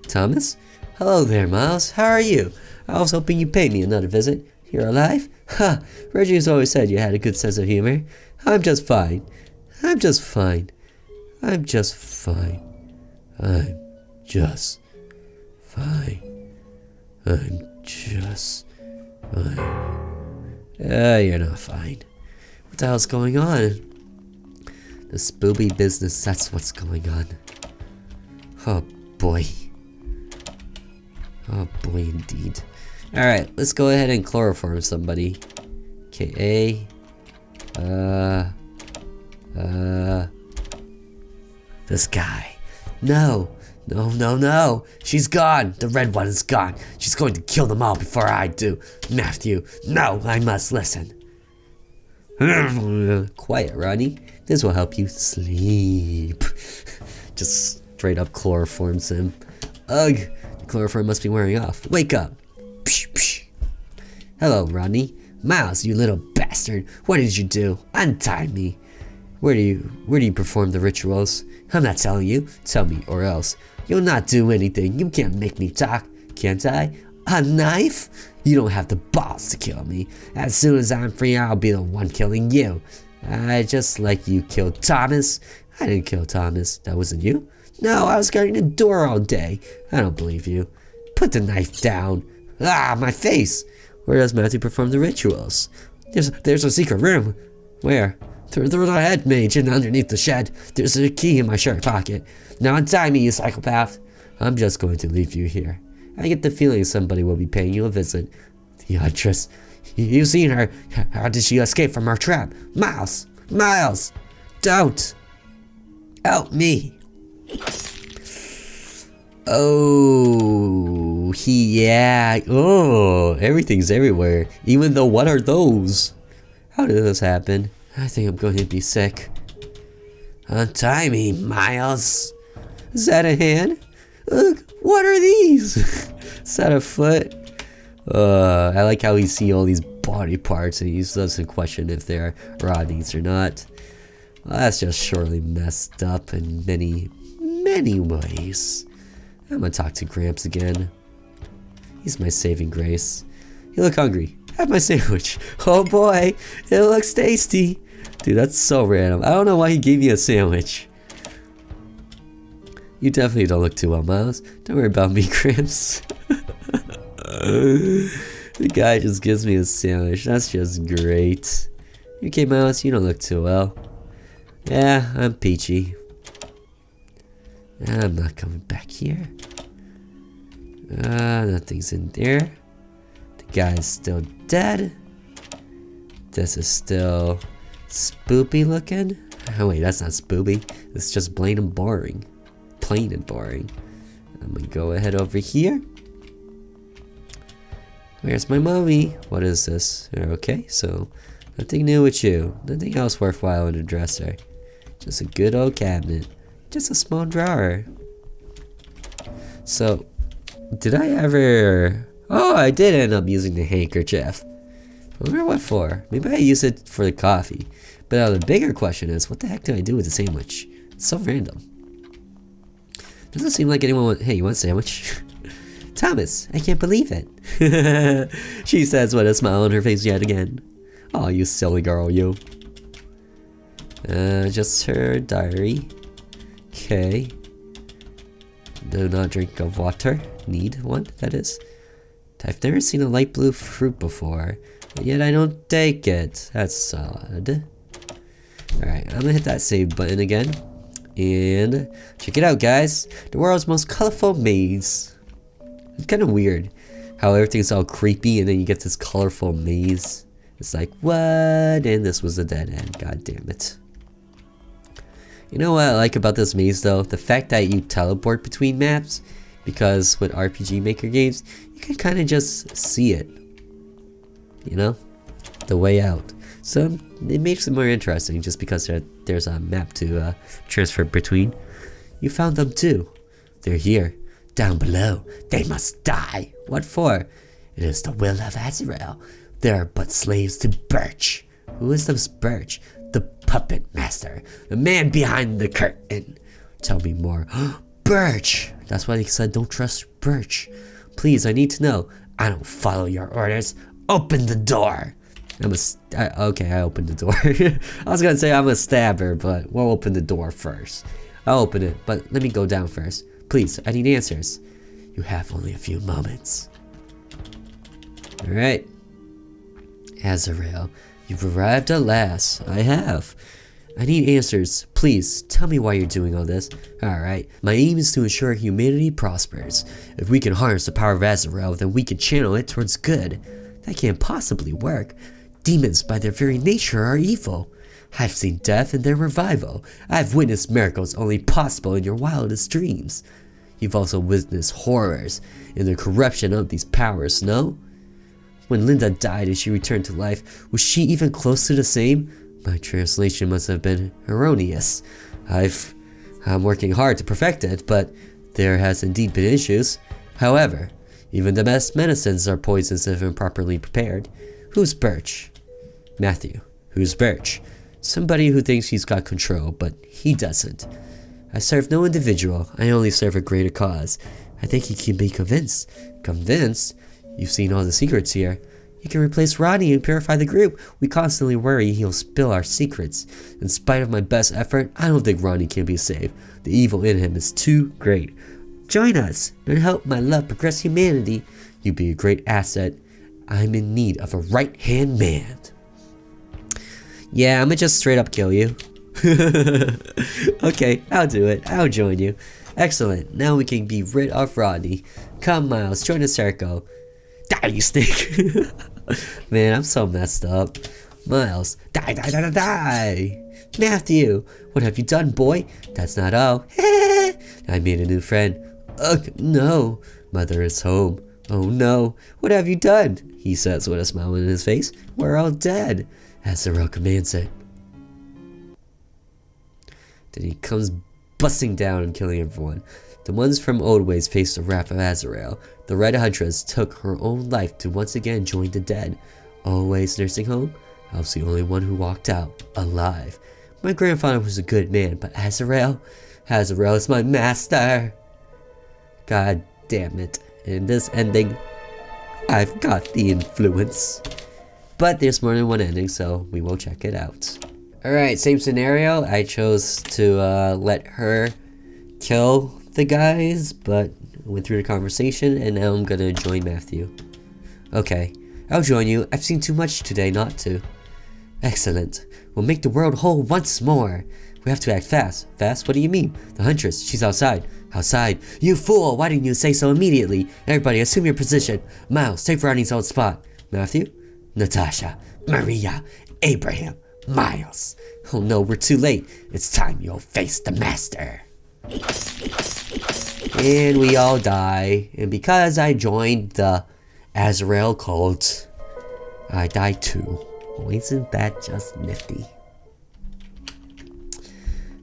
Thomas? Hello there, Miles. How are you? I was hoping you'd pay me another visit. You're alive? Ha! Reggie's always said you had a good sense of humor. I'm just fine. I'm just fine. I'm just fine. I'm just fine. I'm just fine. You're not fine. What the hell's going on? The spooby business, that's what's going on. Oh boy. Oh boy indeed. Alright, let's go ahead and chloroform somebody. Okay, this guy. No. No, no, no. She's gone. The red one is gone. She's going to kill them all before I do. Matthew, no, I must listen. Quiet, Ronnie. This will help you sleep. Just straight up chloroforms him. Ugh, the chloroform must be wearing off. Wake up. Psh, psh. Hello, Ronnie. Miles, you little bastard. What did you do? Untie me. Where do you perform the rituals? I'm not telling you. Tell me or else. You'll not do anything. You can't make me talk. Can't I? A knife? You don't have the balls to kill me. As soon as I'm free, I'll be the one killing you. Just like you killed Thomas. I didn't kill Thomas. That wasn't you? No, I was guarding the door all day. I don't believe you. Put the knife down. Ah, my face. Where does Matthew perform the rituals? There's a secret room. Where? Through the head mage and underneath the shed. There's a key in my shirt pocket. Now untie me, you psychopath. I'm just going to leave you here. I get the feeling somebody will be paying you a visit. The actress. You've seen her. How did she escape from our trap? Miles! Miles! Don't! Help me! Oh, yeah. Oh, everything's everywhere. Even though, what are those? How did this happen? I think I'm going to be sick. Untie me, Miles. Is that a hand? Look, what are these? Is that a foot? I like how we see all these body parts and he doesn't question if they're Rodney's or not. Well, that's just surely messed up in many, many ways. I'm gonna talk to Gramps again. He's my saving grace. You look hungry. Have my sandwich. Oh boy, it looks tasty. Dude, that's so random. I don't know why he gave me a sandwich. You definitely don't look too well, Miles. Don't worry about me, Gramps. The guy just gives me a sandwich. That's just great. Okay, Miles, you don't look too well. Yeah, I'm peachy. I'm not coming back here. Nothing's in there. The guy's still dead. This is still spoopy looking. Oh wait, that's not spoopy. It's just plain and boring. Plain and boring. I'm gonna go ahead over here. Where's my mommy? What is this? Okay, so nothing new with you. Nothing else worthwhile in the dresser. Just a good old cabinet. Just a small drawer. So, did I ever... Oh, I did end up using the handkerchief. I wonder what for. Maybe I used it for the coffee. But now the bigger question is, what the heck did I do with the sandwich? It's so random. Doesn't seem like anyone would... Hey, you want a sandwich? Thomas, I can't believe it. She says with a smile on her face yet again. Oh, you silly girl, you. Just her diary. Okay. Do not drink of water. Need one, that is. I've never seen a light blue fruit before, and yet I don't take it. That's odd. Alright, I'm gonna hit that save button again. And check it out, guys. The world's most colorful maze. It's kind of weird how everything's all creepy and then you get this colorful maze. It's like, what? And this was a dead end. God damn it. You know what I like about this maze though? The fact that you teleport between maps. Because with RPG Maker games, you can kind of just see it. You know? The way out. So it makes it more interesting just because there's a map to transfer between. You found them too. They're here, down below. They must die. What for? It is the will of Azurael. They are but slaves to Birch. Who is this Birch? The puppet master. The man behind the curtain. Tell me more. Birch! That's why they said don't trust Birch. Please, I need to know. I don't follow your orders. Open the door. Okay, I opened the door. I was gonna say I'm a stabber, but we'll open the door first. I'll open it, but let me go down first. Please, I need answers. You have only a few moments. Alright. Azurael, you've arrived at last. I have. I need answers. Please, tell me why you're doing all this. Alright, my aim is to ensure humanity prospers. If we can harness the power of Azurael, then we can channel it towards good. That can't possibly work. Demons, by their very nature, are evil. I've seen death and their revival. I've witnessed miracles only possible in your wildest dreams. You've also witnessed horrors in the corruption of these powers, no? When Linda died and she returned to life, was she even close to the same? My translation must have been erroneous. I'm working hard to perfect it, but there has indeed been issues. However, even the best medicines are poisons if improperly prepared. Who's Birch? Matthew. Who's Birch? Somebody who thinks he's got control, but he doesn't. I serve no individual, I only serve a greater cause. I think he can be convinced. Convinced? You've seen all the secrets here. He can replace Rodney and purify the group. We constantly worry he'll spill our secrets. In spite of my best effort, I don't think Rodney can be saved. The evil in him is too great. Join us and help my love progress humanity. You'd be a great asset. I'm in need of a right-hand man. Yeah, I'ma just straight up kill you. Okay, I'll do it. I'll join you. Excellent. Now we can be rid of Rodney. Come, Miles, join the circle. Die, you stink. Man, I'm so messed up. Miles, die, die, die, die, die. Matthew, what have you done, boy? That's not all. I made a new friend. Ugh, no. Mother is home. Oh no, what have you done? He says with a smile on his face. We're all dead. Azurael commands it. Then he comes busting down and killing everyone. The ones from old ways faced the wrath of Azurael. The Red Huntress took her own life to once again join the dead. Always nursing home, I was the only one who walked out alive. My grandfather was a good man, but Azurael is my master. God damn it. In this ending, I've got the influence. But there's more than one ending, so we will check it out. Alright, same scenario. I chose to let her kill the guys, but went through the conversation, and now I'm gonna join Matthew. Okay, I'll join you. I've seen too much today not to. Excellent. We'll make the world whole once more. We have to act fast. Fast? What do you mean? The Huntress, she's outside. Outside? You fool! Why didn't you say so immediately? Everybody, assume your position. Miles, take Rodney's old spot. Matthew? Natasha, Maria, Abraham, Miles. Oh no, we're too late. It's time you'll face the master. And we all die. And because I joined the Azurael cult, I die too. Oh, isn't that just nifty?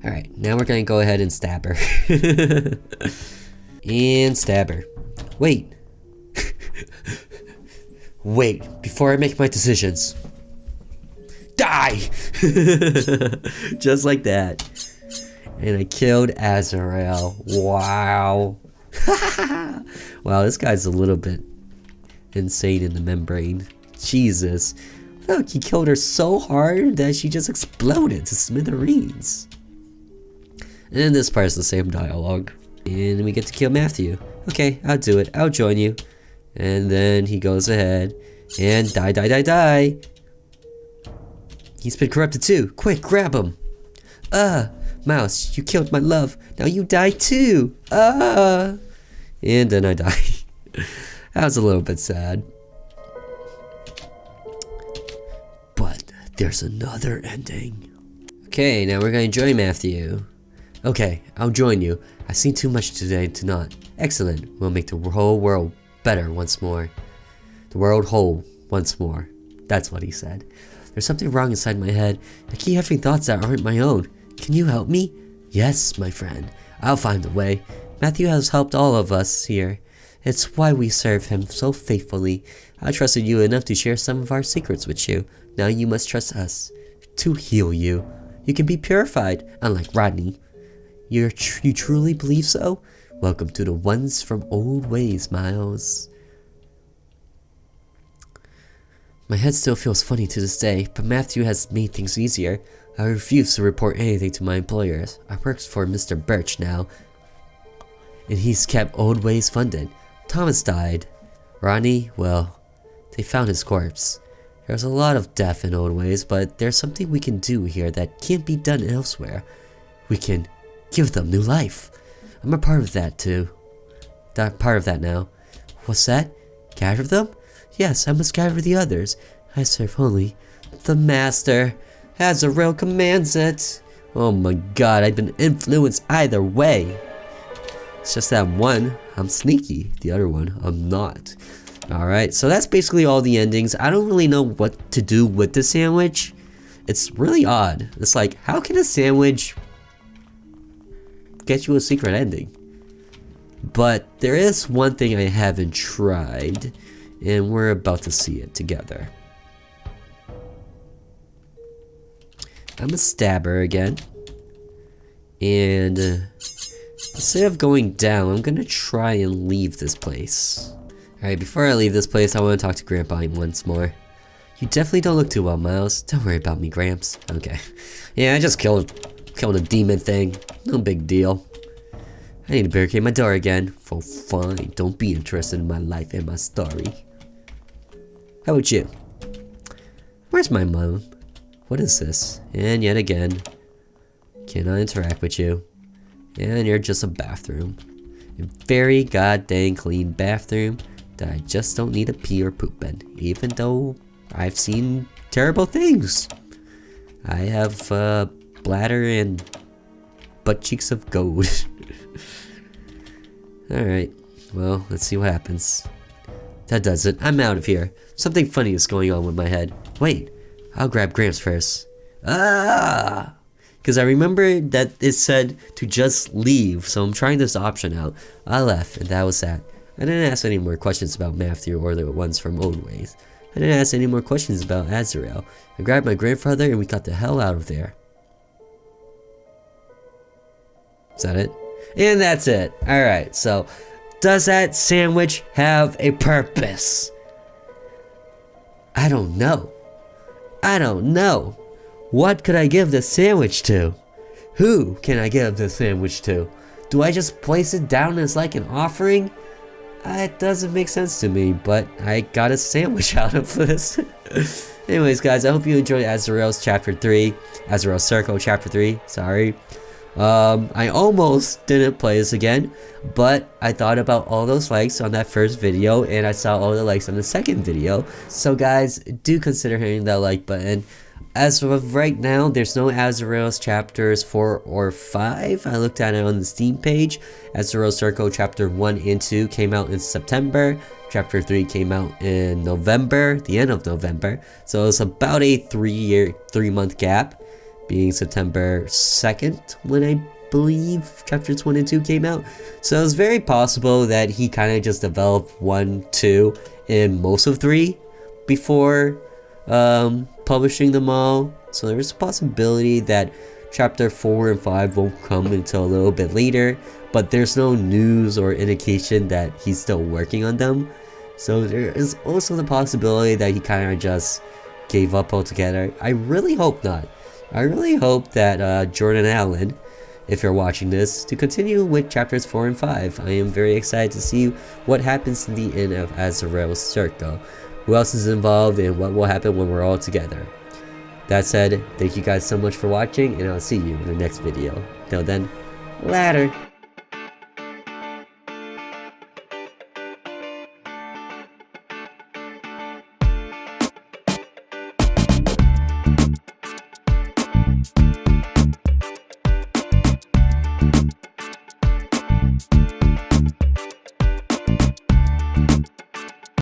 Alright, now we're gonna go ahead and stab her. And stab her. Wait. Wait, before I make my decisions. Die! Just like that. And I killed Azurael. Wow. Wow, this guy's a little bit insane in the membrane. Jesus. Look, he killed her so hard that she just exploded to smithereens. And then this part's the same dialogue. And we get to kill Matthew. Okay, I'll do it. I'll join you. And then he goes ahead and die, die, die, die. He's been corrupted too. Quick, grab him. Mouse, you killed my love. Now you die too. And then I die. That was a little bit sad. But there's another ending. Okay, now we're gonna join Matthew. Okay, I'll join you. I've seen too much today to not. Excellent. We'll make the whole world better once more. The world whole once more. That's what he said. There's something wrong inside my head. I keep having thoughts that aren't my own. Can you help me? Yes, my friend. I'll find a way. Matthew has helped all of us here. It's why we serve him so faithfully. I trusted you enough to share some of our secrets with you. Now you must trust us to heal you. You can be purified, unlike Rodney. You truly believe so? Welcome to the ones from old ways, Miles. My head still feels funny to this day, but Matthew has made things easier. I refuse to report anything to my employers. I work for Mr. Birch now, and he's kept old ways funded. Thomas died. Ronnie, well, they found his corpse. There's a lot of death in old ways, but there's something we can do here that can't be done elsewhere. We can give them new life. I'm a part of that too. Part of that now. What's that? Gather them? Yes, I must gather the others. I serve only the Master. Azurael commands it. Oh my god, I've been influenced either way. It's just that one, I'm sneaky. The other one, I'm not. Alright, so that's basically all the endings. I don't really know what to do with the sandwich. It's really odd. It's like, how can a sandwich get you a secret ending? But there is one thing I haven't tried, and we're about to see it together. I'm a stabber again, and instead of going down, I'm gonna try and leave this place. Alright, before I leave this place, I want to talk to Grandpa once more. You definitely don't look too well, Miles. Don't worry about me, Gramps. Okay. Yeah, I just killed a demon thing. No big deal. I need to barricade my door again. Oh, fine. Don't be interested in my life and my story. How about you? Where's my mom? What is this? And yet again, cannot interact with you. And you're just a bathroom. A very goddamn clean bathroom that I just don't need to pee or poop in. Even though I've seen terrible things. I have bladder and butt cheeks of gold. Alright, well, let's see what happens. That does it. I'm out of here. Something funny is going on with my head. Wait, I'll grab Gramps first. Ah! Because I remember that it said to just leave, so I'm trying this option out. I left, and that was that. I didn't ask any more questions about Matthew or the ones from Old Ways. I didn't ask any more questions about Azurael. I grabbed my grandfather and we got the hell out of there. Is that it? And that's it. Alright, so does that sandwich have a purpose? I don't know. I don't know. What could I give the sandwich to? Who can I give the sandwich to? Do I just place it down as like an offering? It doesn't make sense to me, but I got a sandwich out of this. Anyways, guys, I hope you enjoyed Azurael's Chapter 3. Azurael's Circle Chapter 3, sorry. I almost didn't play this again, but I thought about all those likes on that first video, and I saw all the likes on the second video. So guys, do consider hitting that like button. As of right now, there's no Azurael's chapters 4 or 5. I looked at it on the Steam page. Azurael's Circle chapter 1 and 2 came out in September. Chapter 3 came out in November, the end of November. So it's about a 3-month gap, being September 2nd when I believe chapters 1 and 2 came out. So it's very possible that he kind of just developed 1, 2, and most of 3 before publishing them all. So there's a possibility that chapter 4 and 5 won't come until a little bit later, but there's no news or indication that he's still working on them. So there is also the possibility that he kind of just gave up altogether. I really hope not. I really hope that Jordan Allen, if you're watching this, to continue with chapters 4 and 5. I am very excited to see what happens in the end of Azurael's Circle. Who else is involved and what will happen when we're all together. That said, thank you guys so much for watching, and I'll see you in the next video. Till then, later!